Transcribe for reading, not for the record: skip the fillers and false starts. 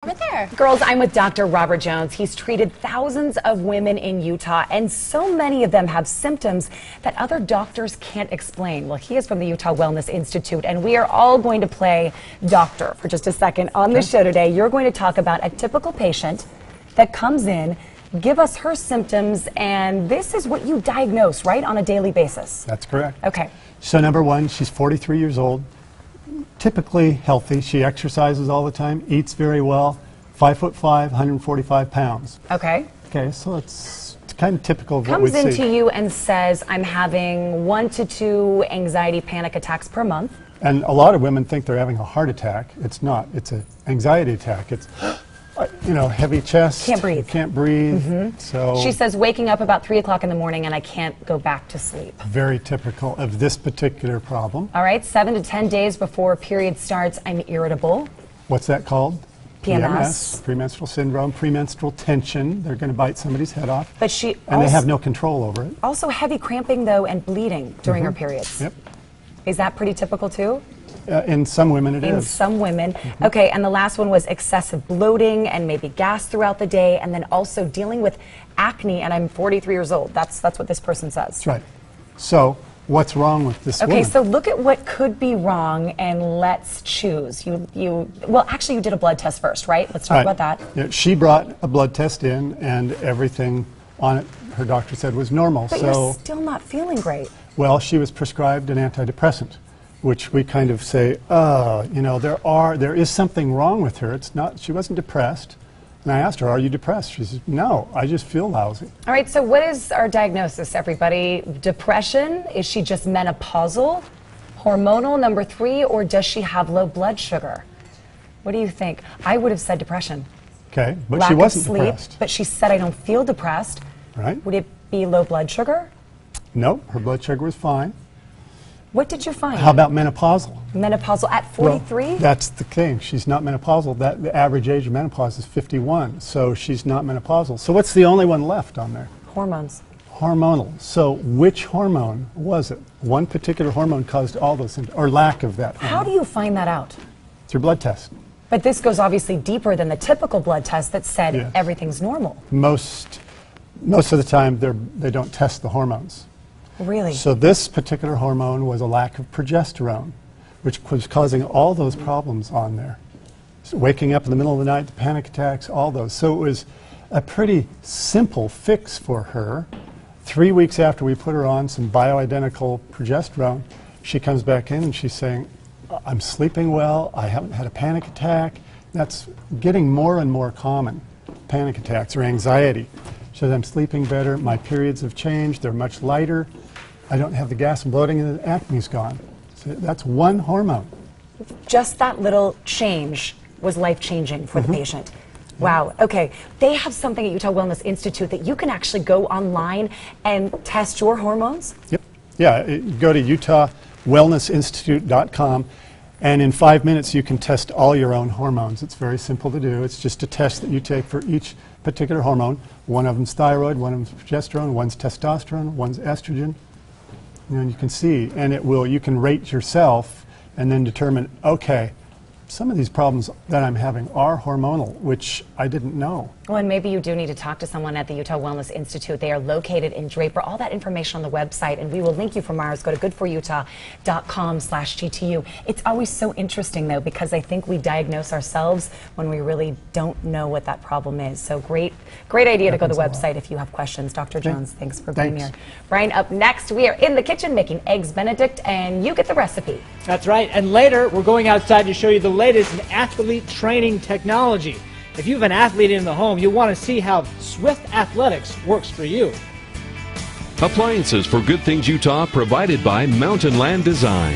Over there. Girls, I'm with Dr. Robert Jones. He's treated thousands of women in Utah, and so many of them have symptoms that other doctors can't explain. Well, he is from the Utah Wellness Institute, and we are all going to play doctor for just a second on the show today. You're going to talk about a typical patient that comes in, give us her symptoms, and this is what you diagnose, right, on a daily basis. That's correct. Okay. So number one, she's 43 years old, typically healthy. She exercises all the time, eats very well, 5'5", 145 pounds. Okay. Okay, so it's kind of typical of what we see. Comes into you and says, I'm having 1 to 2 anxiety panic attacks per month. And a lot of women think they're having a heart attack. It's not. It's an anxiety attack. It's, you know, heavy chest. Can't breathe. You can't breathe. So She says, waking up about 3 o'clock in the morning and I can't go back to sleep. very typical of this particular problem. All right, 7 to 10 days before a period starts, I'm irritable. What's that called? PMS. Premenstrual syndrome, premenstrual tension. They're going to bite somebody's head off. But she And they have no control over it. also heavy cramping, though, and bleeding during her periods. Yep. Is that pretty typical, too? In some women it is. In some women. Okay, and the last one was excessive bloating and maybe gas throughout the day, and then also dealing with acne, and I'm 43 years old. That's what this person says. That's right. So what's wrong with this Okay, woman? so look at what could be wrong, and let's choose. Well, actually, you did a blood test first, right? Let's talk about that. Yeah, she brought a blood test in, and everything on it, her doctor said, was normal. But you're still not feeling great. Well, she was prescribed an antidepressant, which we kind of say, you know, there is something wrong with her. It's not, she wasn't depressed. And I asked her, are you depressed? She said, no, I just feel lousy. All right, so what is our diagnosis, everybody? Depression? Is she just menopausal? Hormonal, number 3, or does she have low blood sugar? What do you think? I would have said depression. Okay, but Lack she wasn't of sleep, depressed. but she said, I don't feel depressed. Right? Would it be low blood sugar? Nope, her blood sugar was fine. What did you find? How about menopausal? Menopausal at 43? Well, that's the thing. She's not menopausal. The average age of menopause is 51, so she's not menopausal. So what's the only one left on there? Hormones. Hormonal. So which hormone was it? One particular hormone caused all those symptoms, or lack of that hormone. How do you find that out? Through blood test. But this goes obviously deeper than the typical blood test that said Yes. everything's normal. Most of the time, they don't test the hormones. Really? So this particular hormone was a lack of progesterone, which was causing all those problems on there. So waking up in the middle of the night, the panic attacks, all those. So it was a pretty simple fix for her. 3 weeks after we put her on some bioidentical progesterone, she comes back in and she's saying, I'm sleeping well, I haven't had a panic attack. That's getting more and more common, panic attacks or anxiety. She says, I'm sleeping better, my periods have changed, they're much lighter, I don't have the gas and bloating, and the acne's gone. So that's one hormone. Just that little change was life-changing for the patient. Wow. Okay. They have something at Utah Wellness Institute that you can actually go online and test your hormones? Yep. Yeah, go to utahwellnessinstitute.com, and in 5 minutes you can test all your own hormones. It's very simple to do. It's just a test that you take for each particular hormone. One of them's thyroid, one of them's progesterone, one's testosterone, one's estrogen. And you can see, and you can rate yourself and then determine, okay, some of these problems that I'm having are hormonal, which I didn't know. Well, and maybe you do need to talk to someone at the Utah Wellness Institute. They are located in Draper. All that information on the website, and we will link you from ours. Go to goodforutah.com/GTU. It's always so interesting, though, because I think we diagnose ourselves when we really don't know what that problem is. So great idea to go to the website if you have questions. Dr. Jones, thanks for being here. Brian, up next, we are in the kitchen making Eggs Benedict, and you get the recipe. That's right, and later we're going outside to show you the latest in athlete training technology. If you have an athlete in the home, you'll want to see how Swift Athletics works for you. Appliances for Good Things Utah provided by Mountain Land Design.